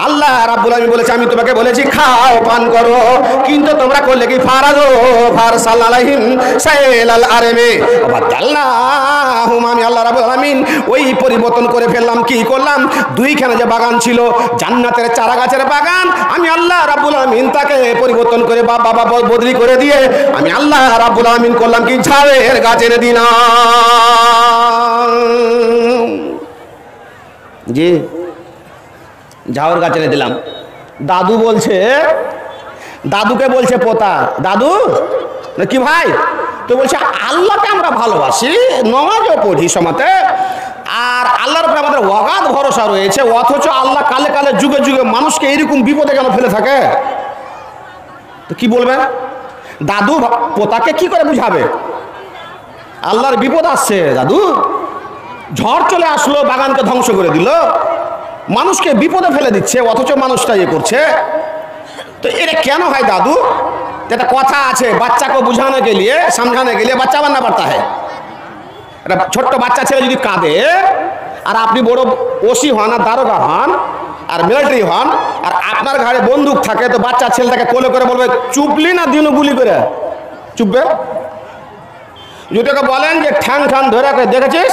আল্লাহ রাব্বুল আলামিন বলেছে আমি তোমাকে বলেছি খাও পান করো, কিন্তু তোমরা করলে কি ফারাজো ফারসাল আলাইহিম সাইলাল আরমে ওয়াবাদাল্লাহ, আমি আল্লাহ রাব্বুল আলামিন ওই পরিবর্তন করে ফেললাম। কি করলাম, 2খানে যে বাগান ছিল জান্নাতের চারা গাছের বাগান, আমি আল্লাহ রাব্বুল আলামিন তাকে পরিবর্তন করে বাবা বদলি করে দিয়ে আমি আল্লাহ রাব্বুল আলামিন করলাম কি ঝাড়ের গাছের দিলাম। জি, ঝাড়ের গাছের দিলাম। দাদু বলছে, দাদুকে বলছে পোতা, দাদু কি ভাই, তো বলছে আল্লাহকে আমরা ভালোবাসি, নামাজও পড়ি সমাতে, আর আল্লাহর উপরে আমাদের অগাধ ভরসা রয়েছে, অথচ আল্লাহ কালে কালে যুগে যুগে মানুষকে এইরকম বিপদে কেন ফেলে থাকে? তো কি বলবেন? দাদু পোতাকে কি করে বুঝাবে আল্লাহর বিপদ আসছে? দাদু ঝড় চলে আসলো, বাগানকে ধ্বংস করে দিল, মানুষকে বিপদে ফেলে দিচ্ছে, অথচ মানুষটা ইয়ে করছে। তো এটা কেন হয় দাদু? একটা কথা আছে, বাচ্চাকে বুঝানো কে লিয়ে, समझाने के लिए बच्चा बनना पड़ता है। একটা ছোট্ট বাচ্চা ছেলে যদি কাঁদে, আর আপনি বড় ওসি হন আর দারোগা হন আর মিলিটারি হন, আর আপনার ঘাড়ে বন্দুক থাকে, তো বাচ্চা ছেলেটাকে কোলে করে বলবে চুপলি না দিনু গুলি করে চুপবে? যদি ওকে বলেন যে ঠ্যাং ঠান ধরে দেখেছিস,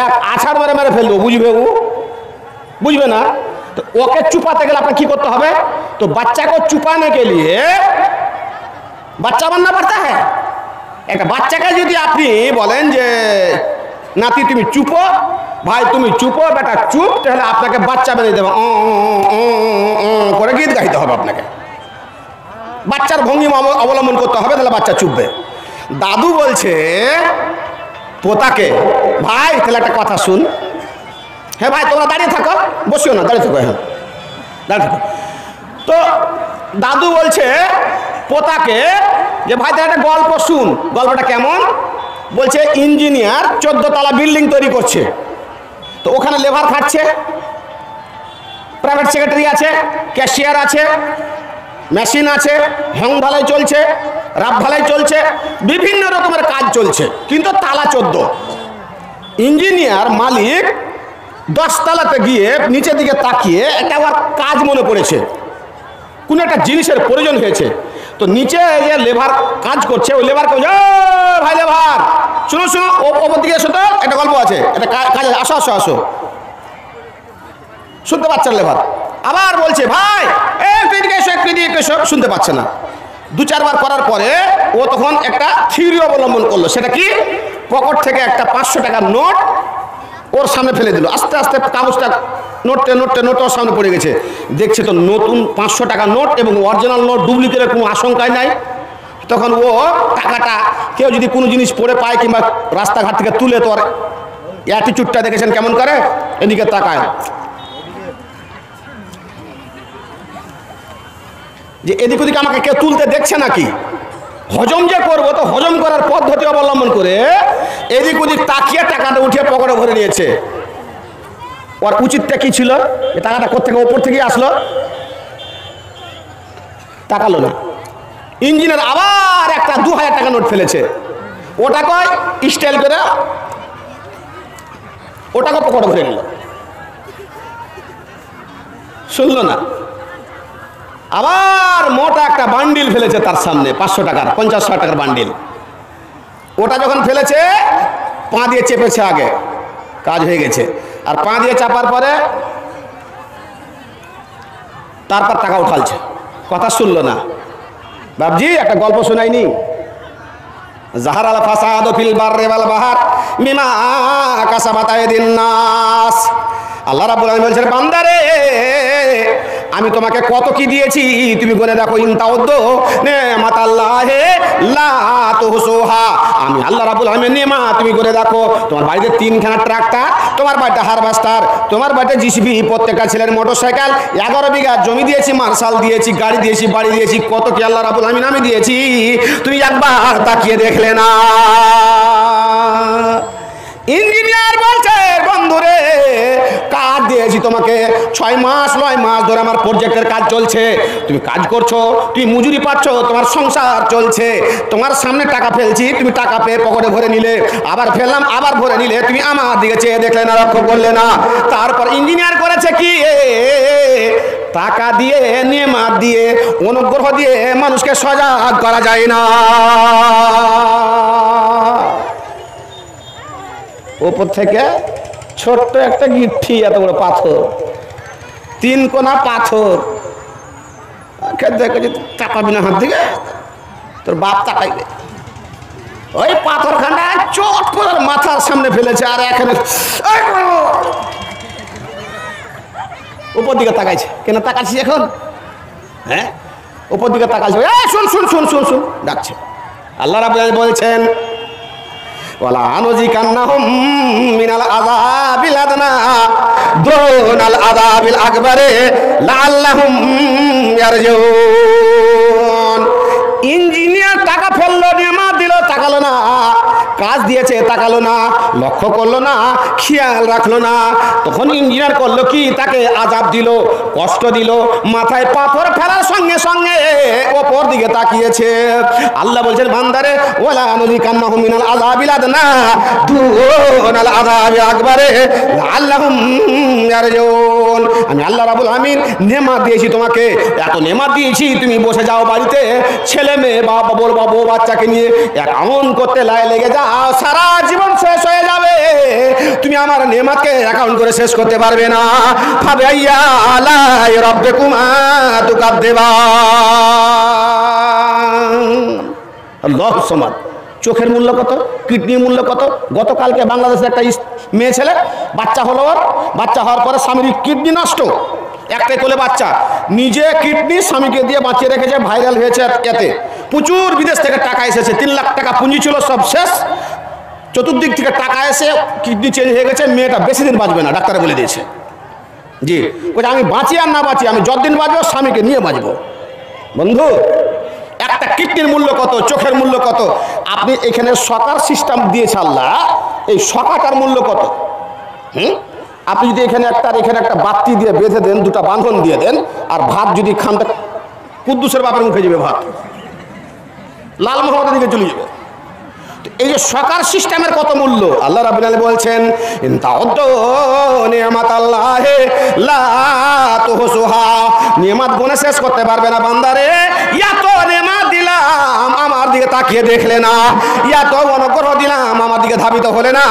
এক আছাড় মেরে মেরে ফেলবো, বুঝবে? ও বুঝবে না। तो ओके चुपाते गए आपको की करते হবে? तो बच्चा को चुपाने के लिए बच्चा बनना पड़ता है। एक बच्चा का यदि আপনি বলেন যে নাতি তুমি চুপো, ভাই তুমি চুপো, বেটা চুপ, তাহলে আপনাকে বাচ্চা বানিয়ে দেবে, করে গীত গাইতে হবে আপনাকে, বাচ্চার ভঙ্গিমা অবলম্বন করতে হবে, তাহলে বাচ্চা চুপবে। দাদু বলছে পোতাকে, ভাই তাহলে একটা কথা শুন, হ্যাঁ ভাই তোমরা দাঁড়িয়ে থাকো, বসিও না, দাঁড়িয়ে থাকো, হ্যাঁ দাঁড়িয়ে থাকো। তো দাদু বলছে পোতাকে যে ভাই তাহলে একটা গল্প শুন। গল্পটা কেমন? বলছে ইঞ্জিনিয়ার 14 তলা বিল্ডিং তৈরি করছে, তো ওখানে লেবার খাটছে, প্রাইভেট সেক্রেটারি আছে, ক্যাশিয়ার আছে, মেশিন আছে, হং ঢালাই চলছে, রাব ঢালাই চলছে, বিভিন্ন রকমের কাজ চলছে, কিন্তু তালা 14। ইঞ্জিনিয়ার মালিক 10 তলাতে গিয়ে নিচের দিকে তাকিয়ে একটা আবার কাজ মনে পড়েছে, কোনো একটা জিনিসের প্রয়োজন হয়েছে, তো নিচে যে লেবার কাজ করছে, ওই লেবারকে ভাই লেবার শুনো শুনো, ওপর দিকে এসো, তো একটা গল্প আছে, একটা কাজ আছে, আসো আসো আসো। শুনতে পাচ্ছেন লেবার? আবার বলছে ভাই একটু এসো, একটু এসো, শুনতে পাচ্ছে না। 2-4 বার করার পরে ও তখন একটা থিওরি অবলম্বন করলো। সেটা কি? পকেট থেকে একটা 500 টাকার নোট ওর সামনে ফেলে দিল, আস্তে আস্তে কাগজটা নোটে নোটে নোট ওর সামনে পড়ে গেছে। দেখছে তো নতুন 500 টাকার নোট এবং অরিজিনাল নোট, ডুপ্লিকেটের কোনো আশঙ্কাই নাই। তখন ও টাকাটা কেউ যদি কোনো জিনিস পড়ে পায় কিংবা রাস্তাঘাট থেকে তুলে, তো আর অ্যাটিটিউডটা দেখেছেন কেমন করে, এদিকে তাকায় যে এদিক ওদিকে আমাকে কেউ তুলতে দেখছে নাকি। হজম যে করবো তো হজম করার পদ্ধতি অবলম্বন করে এদিক ওদিক তাকিয়ে টাকাটা উঠিয়ে পকেটে ভরে নিয়েছে। ওর উচিতটা কি ছিল? যে টাকাটা কোত্থেকে ওপর থেকে আসলো, তাকালো না। ইঞ্জিনিয়ার আবার একটা 2000 টাকা নোট ফেলেছে, ওটা কয় স্টাইল করে ওটাকে পকেটে ভরে নিল, শুনলো না। আবার মোটা একটা বান্ডিল ফেলেছে তার সামনে, 500 টাকার 50-100 টাকার বান্ডিল। ওটা যখন ফেলেছে পা দিয়ে চেপেছে, আগে কাজ হয়ে গেছে। আর পা দিয়ে চাপার পরে তারপর টাকা উঠালছে, কথা শুনলো না। বাবজি একটা গল্প শোনাইনি? জাহারাল ফাসাদ ফিল বাররি ওয়াল বাহর বিমা কাসাবাত আইদিন নাস। আল্লাহ রাব্বুল আলামিন বলছেন, বান্দারে আমি তোমাকে কত কি দিয়েছি তুমি গুনে দেখো। ইনতাউদ্দু নিমাতাল্লাহি লা তুহসুহা। আমি আল্লাহ রাব্বুল আলামিন নিয়ামত তুমি গুনে দেখো। তোমার বাড়িতে 3খানা ট্রাক্টর, তোমার বাড়িতে হারভেস্টার, তোমার বাড়িতে জিসিবি, প্রত্যেকটা ছেলের মোটরসাইকেল, 11 বিঘা জমি দিয়েছি, মার্শাল দিয়েছি, গাড়ি দিয়েছি, বাড়ি দিয়েছি, কত কি আল্লাহ রাব্বুল আলামিন আমি দিয়েছি, তুমি একবার তাকিয়ে দেখলে না। ইঞ্জিনিয়ার বলছে, বন্ধুরে কাজ দিয়েছি তোমাকে 6 মাস 9 মাস ধরে আমার প্রজেক্টের কাজ চলছে, তুমি কাজ করছো, তুমি মজুরি পাচ্ছ, তোমার সংসার চলছে, তোমার সামনে টাকা ফেলছি, তুমি টাকা পেয়ে পকেটে ভরে নিলে, আবার ফেললাম আবার ভরে নিলে, তুমি আমার দিকে চেয়ে দেখলে না, লক্ষ্য করলে না। তারপর ইঞ্জিনিয়ার করেছে কি, টাকা দিয়ে নেমাত দিয়ে অনুগ্রহ দিয়ে মানুষকে সজাগ করা যায় না। উপর থেকে ছোট্ট একটা গিট্টি, এত বড় পাথর, 3 কোনা পাথর, দেখে তাকাবি না হাত দিকে, তোর বাপ তাকাইবে। ওই পাথরখানা চট করে মাথার সামনে ফেলেছে, আর এখানে উপর দিকে তাকাইছে। কেন তাকাচ্ছিস এখন? হ্যাঁ, উপর দিকে তাকাইছে, শুন শুন শুন শুন শুন ডাকছে। আল্লাহ রাব্বুল আলামিন বলছেন, ওয়ালা আনুজিকান্নাহুম মিনাল আযাবিল আদনা দুনাল আযাবিল আকবারে লাআল্লাহুম ইয়ারজুন। ইঞ্জিনিয়ার টাকা ফেললো, নেমাত দিল, তাকালো না, কাজ দিয়েছে তাকালো না, লক্ষ্য করলো না, খেয়াল রাখলো না। তখন ইঞ্জিনিয়ার করলো কি, তাকে আযাব দিল, কষ্ট দিল, মাথায় পাথর ফেলার সঙ্গে সঙ্গে ওপর দিকে তাকিয়েছে। আল্লাহ বলছেন, বান্দারে ওয়ালা আনুজিকান্নাহুম মিনাল আযাবিল আদনা দুনাল আযাবিল আকবারে লাআল্লাহুম ইয়ারজুন। আমি আল্লাহ রাব্বুল আমিন নেমাত দিয়েছি তোমাকে, এত নেমাত দিয়েছি, তুমি বসে যাও বাড়িতে, ছেলে মেয়ে বাবা বলবা বউ বাচ্চাকে নিয়ে অ্যাকাউন্ট করতে লেগে যাও, সারা জীবন শেষ হয়ে যাবে, তুমি আমার নেমাতকে অ্যাকাউন্ট করে শেষ করতে পারবে না। ফাবিআইয়ি আলাই রাব্বিকুমা তুকাদ্দিবান। আল্লাহু সামাদ। চোখের মূল্য কত, কিডনির মূল্য কত। গতকালকে বাংলাদেশের একটা মেয়ে ছেলে বাচ্চা হলো, ওর বাচ্চা হওয়ার পরে স্বামীর কিডনি নষ্ট, একটাই কোলে বাচ্চা, নিজে কিডনি স্বামীকে দিয়ে বাঁচিয়ে রেখেছে, ভাইরাল হয়েছে। এতে প্রচুর বিদেশ থেকে টাকা এসেছে, 3 লাখ টাকা পুঁজি ছিল, সব শেষ। চতুর্দিক থেকে টাকা এসে কিডনি চেঞ্জ হয়ে গেছে, মেয়েটা বেশি দিন বাঁচবে না, ডাক্তারে বলে দিয়েছে। জি, বলছে আমি বাঁচি আর না বাঁচি, আমি যতদিন বাঁচবো স্বামীকে নিয়ে বাঁচবো। বন্ধু, একটা কিডনির মূল্য কত, চোখের মূল্য কত। আপনি এখানে সকার সিস্টেম দিয়েছে আল্লাহ, এই সকাটার মূল্য কত? আপনি যদি এখানে একটা বাতি দিয়ে বেঁধে দেন, 2টা বাঁধন দিয়ে দেন, আর ভাত যদি খান, তা কুদ্দুসের বাপের মুখে যাবে ভাত, লাল মোহাম্মদের দিকে চলে যাবে। এই যে সকার সিস্টেমের কত মূল্য, আল্লাহ রাব্বুল আলামিন বলছেন, ইনতাউদ্দু নিমাতাল্লাহি লা তুহসুহা। নিয়ামত গুণে শেষ করতে পারবে না বান্দারে। এত নিয়ামত দিলাম, আমার দিকে তাকিয়ে দেখলে না, এত অনুগ্রহ দিলাম, আমার দিকে ধাবিত হলে না,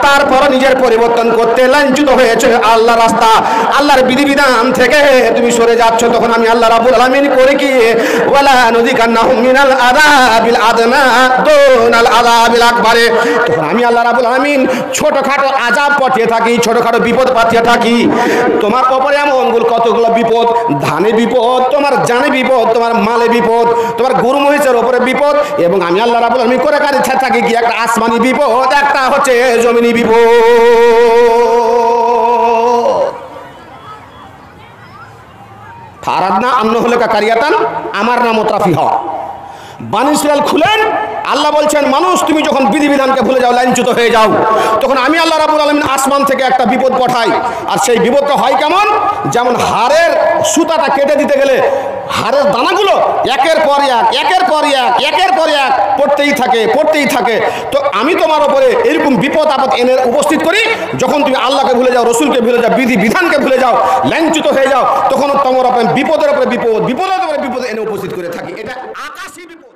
তারপর নিজের পরিবর্তন করতে লাঞ্ছিত হয়েছে আল্লাহর রাস্তা, আল্লাহর বিধিবিধান থেকে তুমি সরে যাচ্ছ। তখন আমি আল্লাহ রাব্বুল আলামিন করে কি, ওয়ালা নুযিকান্নাহুম মিনাল আযাবিল আদনা দুনাল আযাবিল আকবারে। তখন আমি আল্লাহ রাব্বুল আলামিন ছোটখাটো আযাব পাঠিয়ে থাকি, ছোটখাটো বিপদ পাঠিয়ে থাকি। তোমার উপরে এমন কতগুলো বিপদ, ধানে বিপদ, তোমার জানে বিপদ, তোমার মালে বিপদ, তোমার গরু মহিষের উপরে বিপদ, এবং আমি আল্লাহ রাব্বুল আলামিন করে কাছে থাকি কি, একটা আসমানি বিপদ, একটা হচ্ছে জমিনি বিপদ। ফারাদনা আন্ন হলে কারিয়াতান আমার নাম ওতরাফি হওয়া। বানী ইসরাইল খুলেন, আল্লাহ বলছেন মানুষ তুমি যখন বিধিবিধানকে ভুলে যাও, লাইনচ্যুত হয়ে যাও, তখন আমি আল্লাহ রাব্বুল আলামিন আসমান থেকে একটা বিপদ পাঠাই। আর সেই বিপদটা হয় কেমন? যেমন হাড়ের সুতাটা কেটে দিতে গেলে হাড়ের দানাগুলো একের পর এক পড়তেই থাকে। তো আমি তোমার ওপরে এরকম বিপদ আপদ এনে উপস্থিত করি, যখন তুমি আল্লাহকে ভুলে যাও, রসুলকে ভুলে যাও, বিধিবিধানকে ভুলে যাও, লাইনচ্যুত হয়ে যাও, তখন তোমার বিপদের উপরে বিপদ এনে উপস্থিত করে থাকি। এটা আকাশী বিপদ।